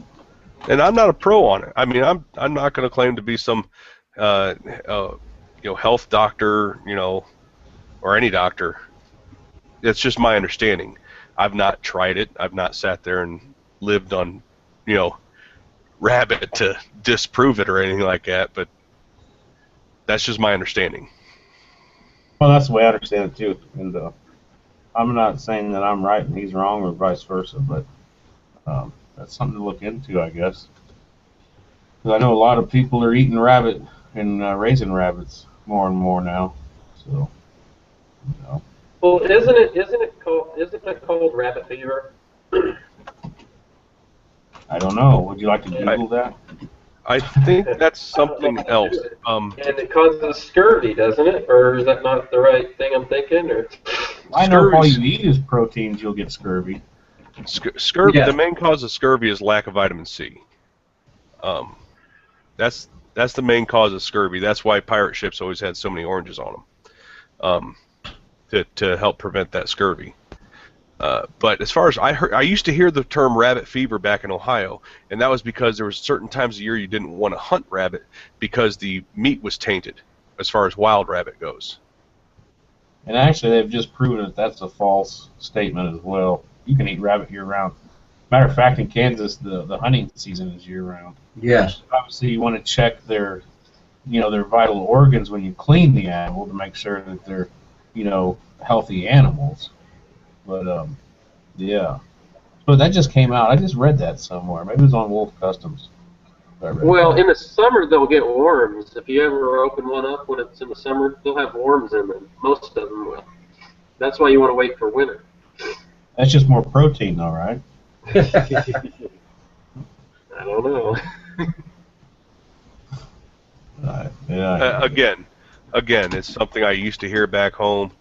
And I'm not a pro on it. I mean, I'm not going to claim to be some health doctor, or any doctor. It's just my understanding. I've not tried it. I've not sat there and lived on, rabbit to disprove it or anything like that. But that's just my understanding.
Well, that's the way I understand it too. And I'm not saying that I'm right and he's wrong or vice versa, but that's something to look into, I guess. Because I know a lot of people are eating rabbit and raising rabbits more and more now. So,
Well, isn't it called rabbit fever?
I don't know. Would you like to Google that?
I think that's something else.
And it causes scurvy, doesn't it? Or is that not the right thing I'm thinking? Or
I know if all you eat is proteins, you'll get scurvy.
Scurvy.
Yeah.
The main cause of scurvy is lack of vitamin C. That's the main cause of scurvy. That's why pirate ships always had so many oranges on them, to help prevent that scurvy. But as far as I used to hear the term rabbit fever back in Ohio, and that was because there was certain times of year you didn't want to hunt rabbit because the meat was tainted, as far as wild rabbit goes.
And actually, they've just proven that that's a false statement as well. You can eat rabbit year-round. Matter of fact, in Kansas, the hunting season is year-round.
Yes.
Obviously, you want to check their vital organs when you clean the animal to make sure that they're, healthy animals. But yeah. But that just came out. I just read that somewhere. Maybe it was on Wolf Customs.
well, in the summer they'll get worms. If you ever open one up when it's in the summer, they'll have worms in them. Most of them will. That's why you want to wait for winter.
That's just more protein, though, right?
I don't know.
Yeah.
Again, it's something I used to hear back home.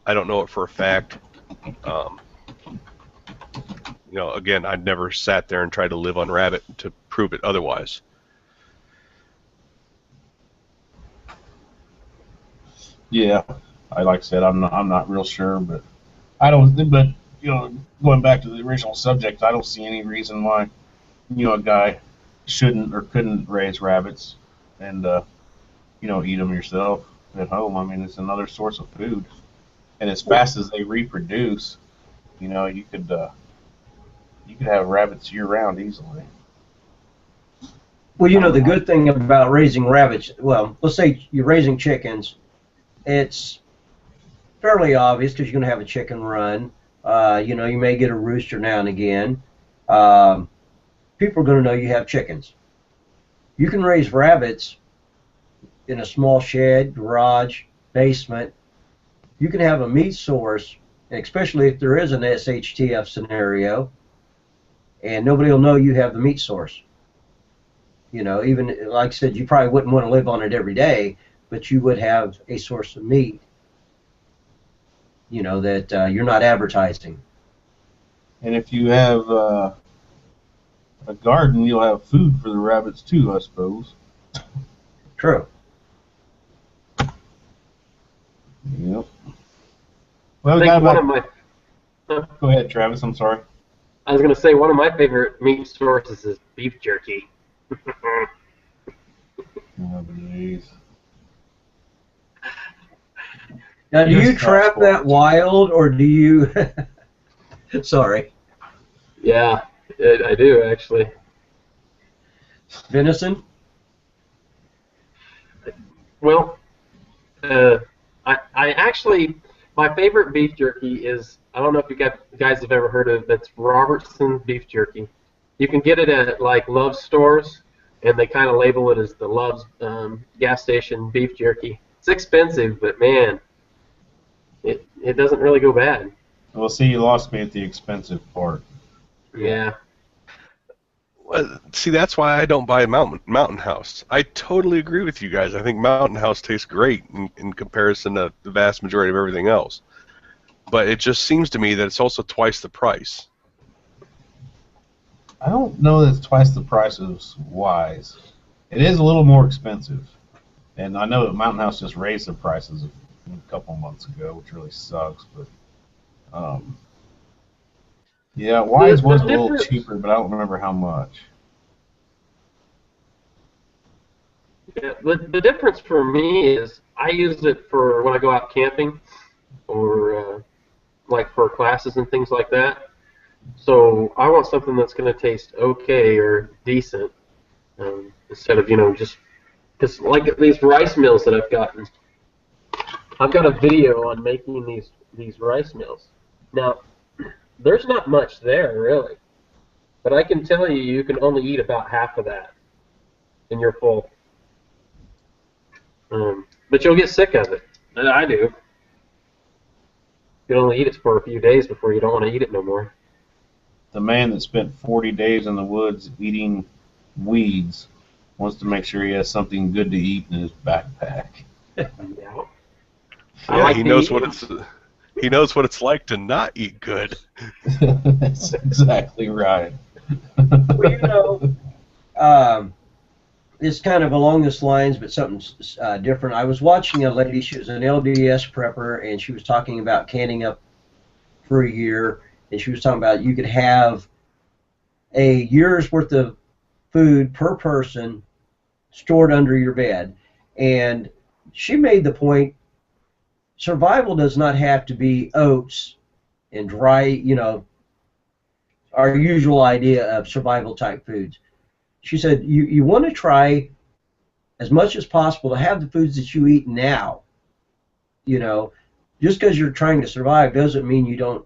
I don't know it for a fact. Again, I'd never sat there and tried to live on rabbit to prove it otherwise.
Yeah. Like I said, I'm not real sure, but I don't. But going back to the original subject, I don't see any reason why a guy shouldn't or couldn't raise rabbits and eat them yourself at home. I mean, it's another source of food, and as fast as they reproduce, you could have rabbits year round easily.
Well, the good thing about raising rabbits, well, let's say you're raising chickens, it's fairly obvious because you're going to have a chicken run. You may get a rooster now and again. People are going to know you have chickens. You can raise rabbits in a small shed, garage, basement. You can have a meat source, especially if there is an SHTF scenario, and nobody will know you have the meat source. Even like I said, you probably wouldn't want to live on it every day, but you would have a source of meat, that you're not advertising.
And if you have a garden, you'll have food for the rabbits too, I suppose.
True.
Yep. Well,
I
we
think
got about.
one of my
Go ahead, Travis. I'm sorry.
I was going to say one of my favorite meat sources is beef jerky.
Oh, please.
Now, do you
Just
trap
transport.
that wild, or do you? Sorry,
Yeah, I do actually.
venison.
Well, I actually, my favorite beef jerky is, I don't know if you guys have ever heard of it, that's Robertson beef jerky. You can get it at like Love's stores, and they kind of label it as the Love's gas station beef jerky. It's expensive, but man, it doesn't really go bad.
Well, see, you lost me at the expensive part.
Yeah.
Well, see, that's why I don't buy Mountain House. I totally agree with you guys. I think Mountain House tastes great in comparison to the vast majority of everything else. But it just seems to me that it's also twice the price.
I don't know that it's twice the price of Wise. It is a little more expensive, and I know that Mountain House just raised the prices a couple months ago, which really sucks. But yeah, Wise was a little cheaper, but I don't remember how much.
Yeah, the difference for me is I use it for when I go out camping or like for classes and things like that. So I want something that's going to taste okay or decent instead of, just because like these rice mills that I've gotten. I've got a video on making these rice mills. Now, there's not much there really, but I can tell you can only eat about half of that and you're full. But you'll get sick of it. And I do. You can only eat it for a few days before you don't want to eat it no more.
The man that spent 40 days in the woods eating weeds wants to make sure he has something good to eat in his backpack.
Yeah.
Yeah, he knows what it's like to not eat good.
That's exactly right.
Well, it's kind of along this lines, but something different. I was watching a lady. She was an LDS prepper, and she was talking about canning up for a year. And she was talking about you could have a year's worth of food per person stored under your bed. And she made the point, survival does not have to be oats and dry, our usual idea of survival type foods. She said you want to try as much as possible to have the foods that you eat now. Just because you're trying to survive doesn't mean you don't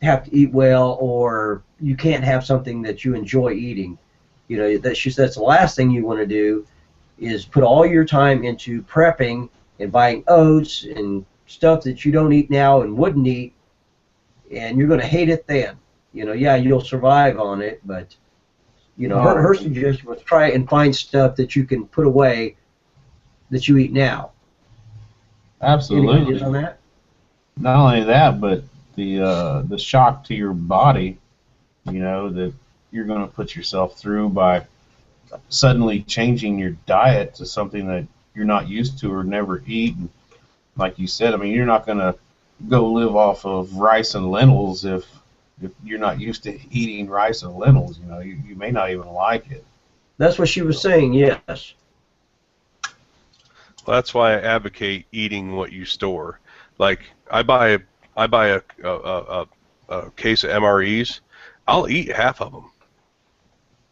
have to eat well or you can't have something that you enjoy eating. She said that's the last thing you want to do is put all your time into prepping and buying oats and stuff that you don't eat now and wouldn't eat, and you're going to hate it then. You'll survive on it, but her suggestion was try and find stuff that you can put away that you eat now.
Absolutely.
Any ideas on that?
Not only that, but the shock to your body, that you're going to put yourself through by suddenly changing your diet to something that you're not used to or never eat. And like you said, you're not going to go live off of rice and lentils if you're not used to eating rice and lentils. You may not even like it.
That's what she was saying, yes.
Well, that's why I advocate eating what you store. Like I buy a case of MREs. I'll eat half of them.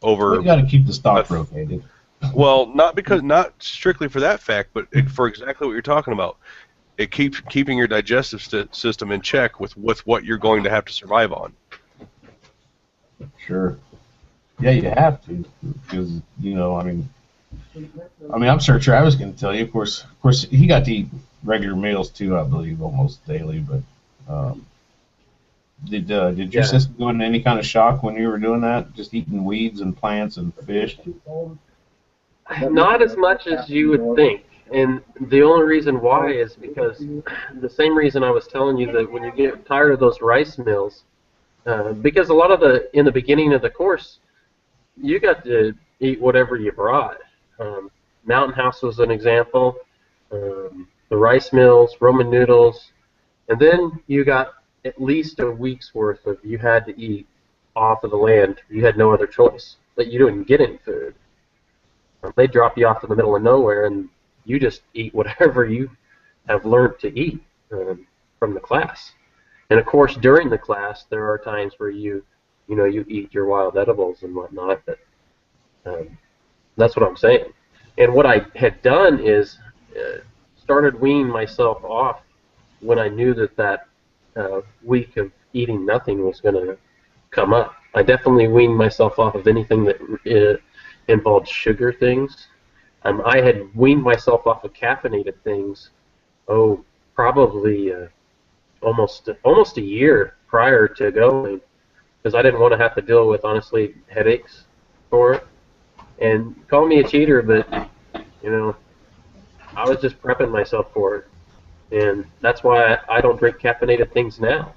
You got to keep the stock rotated.
Well, not strictly for that fact, but for exactly what you're talking about. It keeps keeping your digestive system in check with what you're going to have to survive on.
Sure. Yeah, you have to, because I'm sure Travis can tell you. Of course, he got to eat regular meals too, I believe, almost daily. But did your system go into any kind of shock when you were doing that? Just eating weeds and plants and fish?
Not as much as you would think. And the only reason why is because the same reason I was telling you that when you get tired of those rice mills, because a lot of in the beginning of the course, you got to eat whatever you brought. Mountain House was an example, the rice mills, Roman noodles, and then you got at least a week's worth of you had to eat off of the land. You had no other choice, but you didn't get any food. They drop you off in the middle of nowhere, and you just eat whatever you have learned to eat from the class. And of course, during the class, there are times where you eat your wild edibles and whatnot. But that's what I'm saying. And what I had done is started weaning myself off when I knew that week of eating nothing was going to come up. I definitely weaned myself off of anything that involved sugar things. I had weaned myself off of caffeinated things, probably almost a year prior to going, because I didn't want to have to deal with, honestly, headaches for it. And call me a cheater, but, I was just prepping myself for it. And that's why I don't drink caffeinated things now.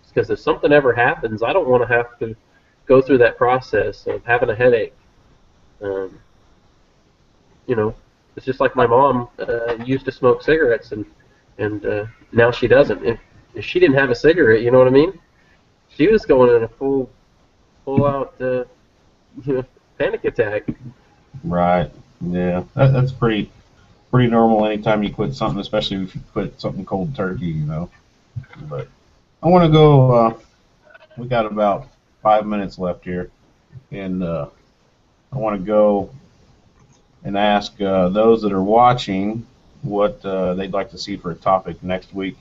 It's because if something ever happens, I don't want to have to go through that process of having a headache. You know, it's just like my mom used to smoke cigarettes, and now she doesn't. If she didn't have a cigarette, you know what I mean? She was going in a full out panic attack.
Right. Yeah. That's pretty normal anytime you quit something, especially if you quit something cold turkey, you know. But I want to go. We got about 5 minutes left here, and I want to go and ask those that are watching what they'd like to see for a topic next week,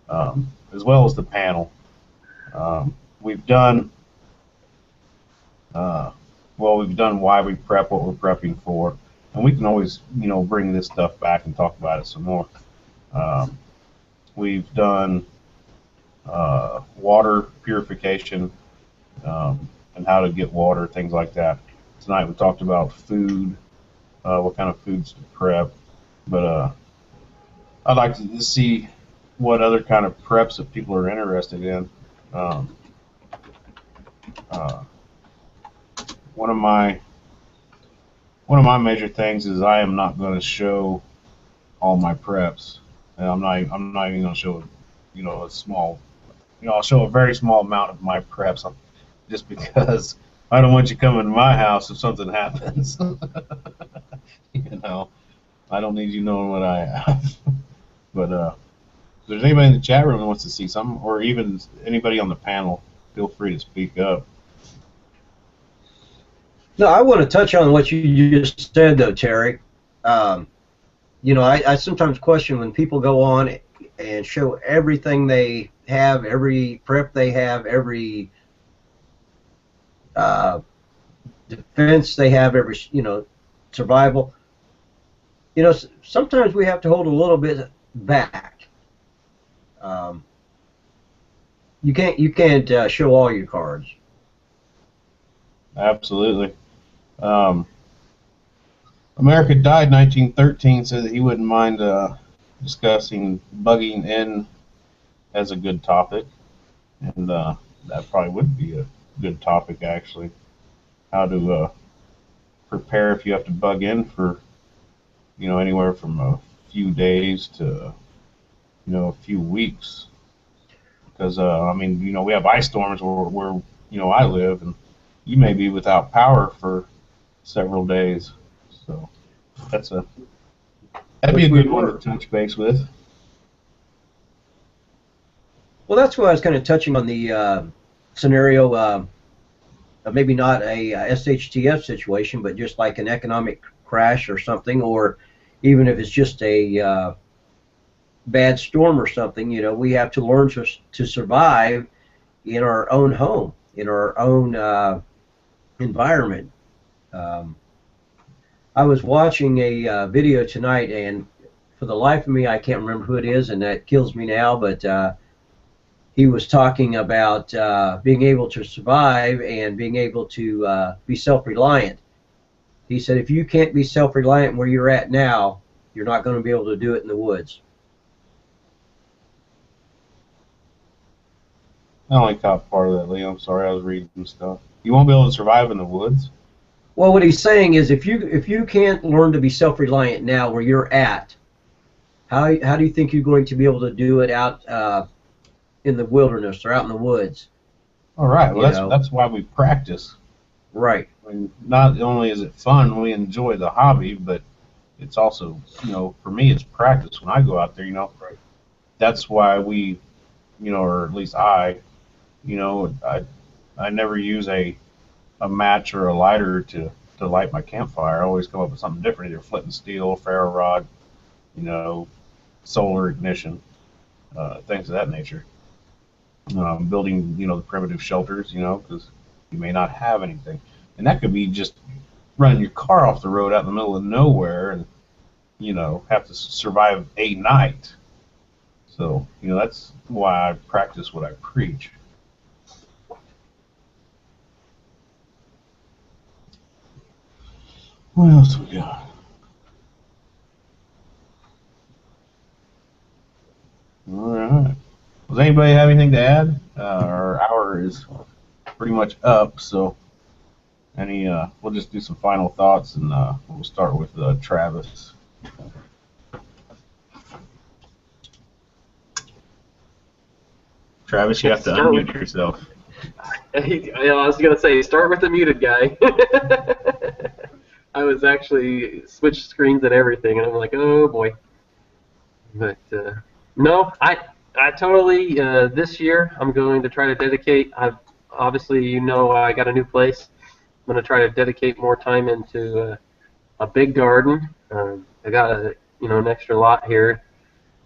as well as the panel. We've done we've done why we prep, what we're prepping for, and we can always bring this stuff back and talk about it some more. We've done water purification and how to get water, things like that. Tonight we talked about food, what kind of foods to prep, but I'd like to see what other kind of preps that people are interested in. One of my major things is I am not going to show all my preps, and I'm not even going to show a small, I'll show a very small amount of my preps, just because I don't want you coming to my house if something happens. I don't need you knowing what I have. But if there's anybody in the chat room that wants to see something, or even anybody on the panel, feel free to speak up.
No, I want to touch on what you just said, though, Terry. I sometimes question when people go on and show everything they have, every prep they have, every defense they have, every survival. Sometimes we have to hold a little bit back. You can't show all your cards.
Absolutely. America Died 1913 said that he wouldn't mind discussing bugging in as a good topic, and that probably would be a good topic, actually. How to prepare if you have to bug in for anywhere from a few days to a few weeks, because we have ice storms where I live, and you may be without power for several days. So that'd be a good one to touch base with.
Well, that's why I was kind of touching on the scenario of maybe not a SHTF situation, but just like an economic crash or something, or even if it's just a bad storm or something. We have to learn to survive in our own home, in our own environment. I was watching a video tonight, and for the life of me, I can't remember who it is, and that kills me now, but he was talking about being able to survive and being able to be self-reliant. He said, if you can't be self-reliant where you're at now, you're not going to be able to do it in the woods.
I only caught part of that, Lee. I'm sorry, I was reading some stuff. You won't be able to survive in the woods?
Well, what he's saying is if you can't learn to be self-reliant now where you're at, how do you think you're going to be able to do it out in the wilderness or out in the woods?
All right. Well, that's why we practice.
Right.
Not only is it fun, we enjoy the hobby, but it's also, for me, it's practice. When I go out there, right. That's why we, or at least I never use a match or a lighter to light my campfire. I always come up with something different, either flint and steel, ferro rod, solar ignition, things of that nature. Building, the primitive shelters, because you may not have anything. And that could be just running your car off the road out in the middle of nowhere and, have to survive a night. So, that's why I practice what I preach. What else we got? All right. Does anybody have anything to add? Our hour is pretty much up. So, we'll just do some final thoughts, and we'll start with Travis. Travis, you have to unmute yourself.
I was going to say, start with the muted guy. I was actually switched screens and everything, and I'm like, oh boy. But no, I totally this year I'm going to try to dedicate. Obviously I got a new place. I'm going to try to dedicate more time into a big garden. I got an extra lot here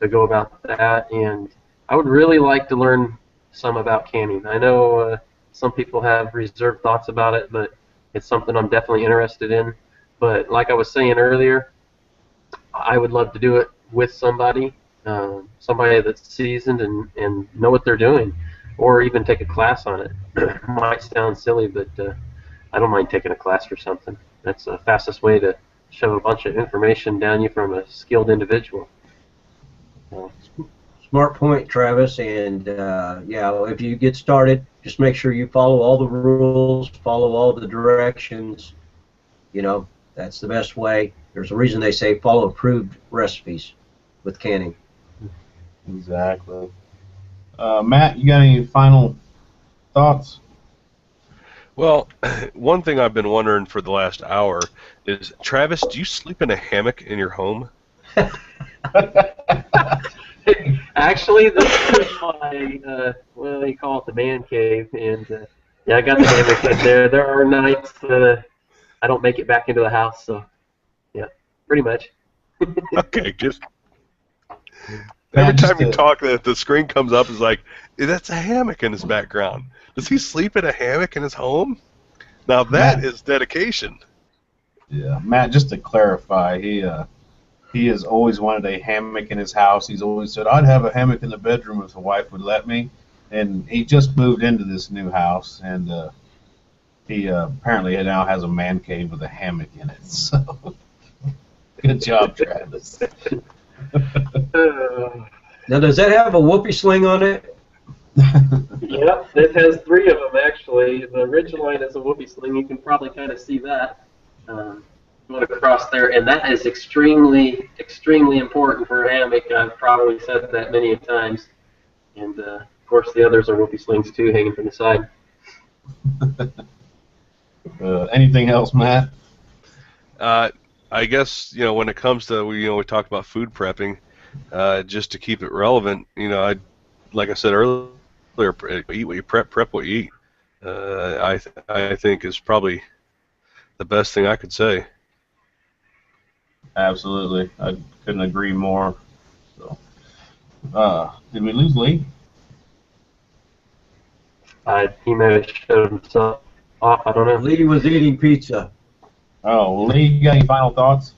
to go about that, and I would really like to learn some about canning. I know some people have reserved thoughts about it, but it's something I'm definitely interested in. But like I was saying earlier, I would love to do it with somebody that's seasoned and know what they're doing, or even take a class on it. Might sound silly, but I don't mind taking a class or something. That's the fastest way to shove a bunch of information down you from a skilled individual.
Smart point, Travis. And yeah, if you get started, just make sure you follow all the rules, follow all the directions. That's the best way. There's a reason they say follow approved recipes with canning.
Exactly. Matt, you got any final thoughts?
Well, one thing I've been wondering for the last hour is, Travis, do you sleep in a hammock in your home?
Actually, this is my, you call it the man cave, and yeah, I got the hammock in there. There are nights I don't make it back into the house, so yeah, pretty much.
Okay, just every time you talk, the screen comes up is like, that's a hammock in his background. Does he sleep in a hammock in his home? Now that is dedication.
Yeah, Matt, just to clarify, he has always wanted a hammock in his house. He's always said, I'd have a hammock in the bedroom if the wife would let me. And he just moved into this new house, and he apparently now has a man cave with a hammock in it. So, good job, Travis.
Now, does that have a whoopee sling on it?
Yep, it has 3 of them actually. The Ridgeline is a whoopee sling. You can probably kind of see that going across there, and that is extremely, extremely important for a hammock. I've probably said that many times. And of course, the others are whoopee slings too, hanging from the side.
Anything else, Matt?
I guess when it comes to we talked about food prepping, just to keep it relevant. Like I said earlier, eat what you prep what you eat. I think is probably the best thing I could say.
Absolutely, I couldn't agree more. So, did we lose Lee?
He may have showed himself off. I don't know.
Lee was eating pizza.
Oh, Lee, you got any final thoughts?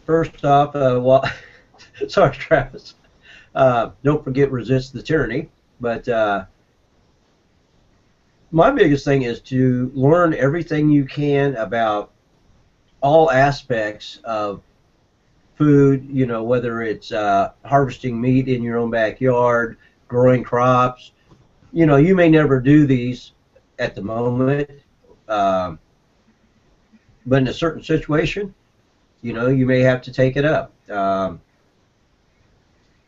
First off, sorry, Travis. Don't forget, resist the tyranny. But my biggest thing is to learn everything you can about all aspects of food, whether it's harvesting meat in your own backyard, growing crops. You may never do these at the moment, but in a certain situation, you may have to take it up.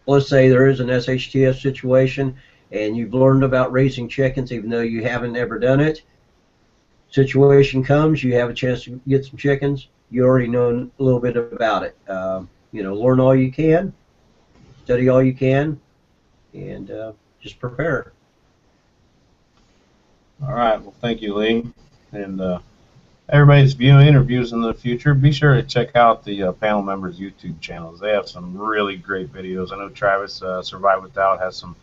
Let's say there is an SHTF situation and you've learned about raising chickens even though you haven't ever done it. Situation comes, you have a chance to get some chickens, you already know a little bit about it. Learn all you can, study all you can, and just prepare.
All right. Well, thank you, Lee. And everybody's viewing interviews in the future, be sure to check out the panel members' YouTube channels. They have some really great videos. I know Travis, Survive Without, has some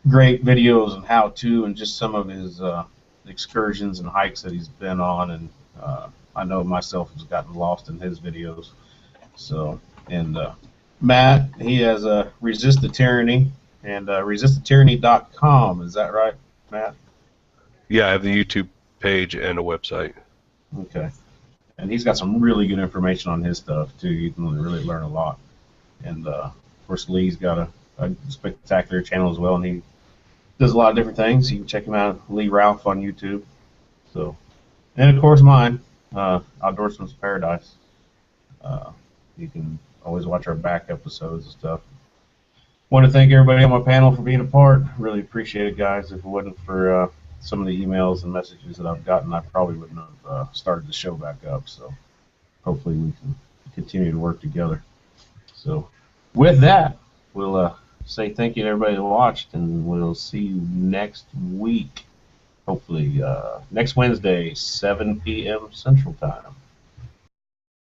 great videos on how-to and just some of his excursions and hikes that he's been on. And I know myself has gotten lost in his videos. So, and Matt, he has Resist the Tyranny and resistthetyranny.com. Is that right, Matt?
Yeah, I have the YouTube page and a website.
Okay. And he's got some really good information on his stuff, too. You can really learn a lot. And, of course, Lee's got a spectacular channel as well, and he does a lot of different things. You can check him out, Lee Ralph on YouTube. So, and of course mine, Outdoorsman's Paradise. You can always watch our back episodes and stuff. Want to thank everybody on my panel for being a part. Really appreciate it, guys. If it wasn't for some of the emails and messages that I've gotten, I probably wouldn't have started the show back up. So hopefully we can continue to work together. So with that, we'll say thank you to everybody that watched, and we'll see you next week. Hopefully next Wednesday, 7 p.m. Central Time.